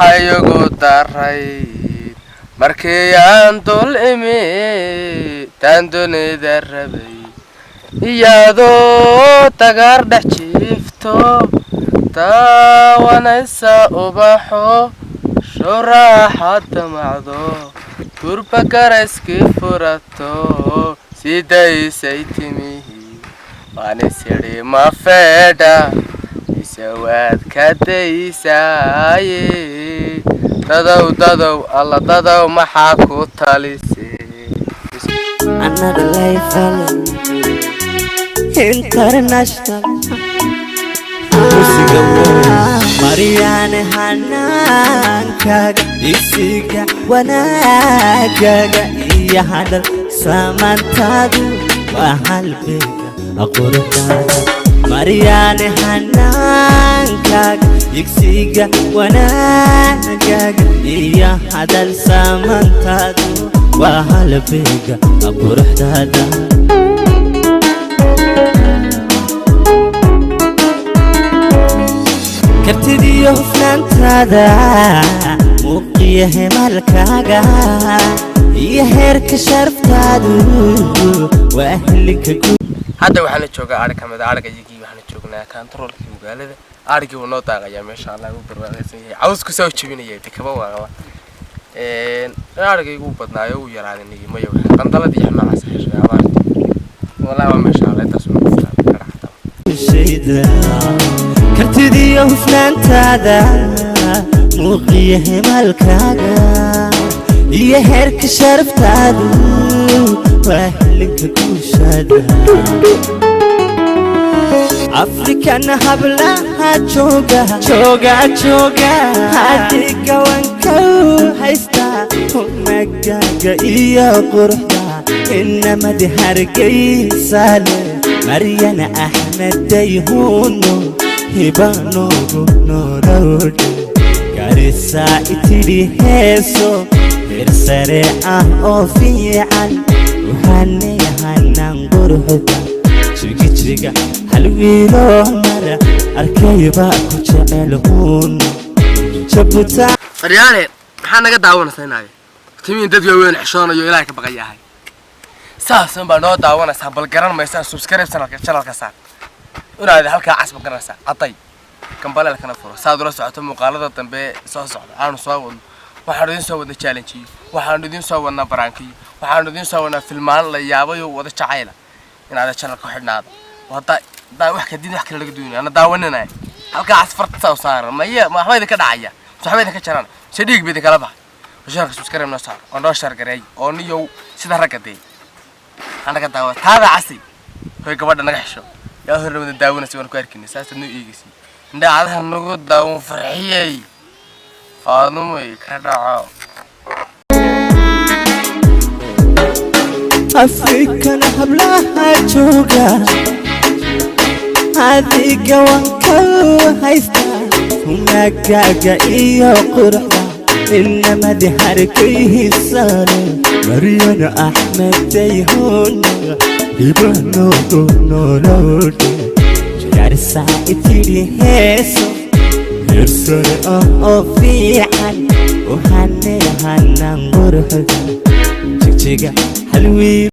waxayagu daray markii aan dul imi taan dunida rabay iyadoo tagaar dhex jiifto taawanaysa ubaxo shuraaxada macdo turba garayskii furato sidaysay timihi waan isiri ma feedha isawaad ka daysaaye dadow alla dadow maxaa ku talisay another life international musiga Mariane hanaankaga isiga wanaagaga iyo hadal samantaadu waa halbeega aqoontaada Mariane hanaankaga isiga wanaagaga iyo hadal samantaadu waa halbeega aqoontaada كرتدي وفلانتادا موقيه مالكاغا يهرك شرفتادو واهلك هذا waxaan joogaa aar kamid aargayigi waxaan joognaa controlki magaalada aargi uu noo daaqaya meesha Allah uu barwaaqaysan yahay cawsku soo jibinayay tikaba waa aargaygu badnaayo uu yaraaday mayo qandaladii xamaas xishay abaar walaa meesha Allah taas uu كرتدي وفلانتادا موقيه مالكاغا يهرك شرفتادو واهلك كوشادا أفريكان هبلها جوغا هاديكا وانكو هايستا ومكاغا إيا قرحدا إنما دي هرقي سالي مريانا أحمد ديهونو هبانو نورود كاريسا إتري هيسو برسريعة أوفيعا وهاني هانان قرهدا شريكا حلويلو مرة أركيبا كوشالهون شبوتا ريالي محانا قد داوانا سيناي تمين داديو وين حشونا يو إلايك بقاياهاي ساسن با noo daawanaysa bal garan maysa subscribe channelka saar inaad halka casb garanaysa aday kambalelkana furo saad ula socoto muuqaalada dambe soo socda aan soo wado waxaan idin soo wada challenge waxaan idin soo wadna baraanki waxaan idin soo wadna filmaan la yaabayo wada jacayla inaad channelka xidhnaado wada wax ka did wax kale laga duunay ana daawananaay halka casfarta soo saar ma waxba idin ka dhacaya waxba idin ka jaraan sidii bidi kala bax channelka subscribe noo saar oo noo share gareey oo niyow sida ragade أنا كنت أقول هذا عصي هو كبرنا نحشو يا هو اللي داونا سوينا كواركني ساس إنه يجلس ده على هالنقود داون فرحية فانومي كذا أفريكا نحبلها جوجا هذه جوانكو هايستا ومكاجا إيا قرحة إنما دي حركيه السنة مريانا أحمد ديهون يبانو نورود جارسا إتيري هيسو يرسل أوفيعا وهاني هانا نغرهدا جيجا حلوي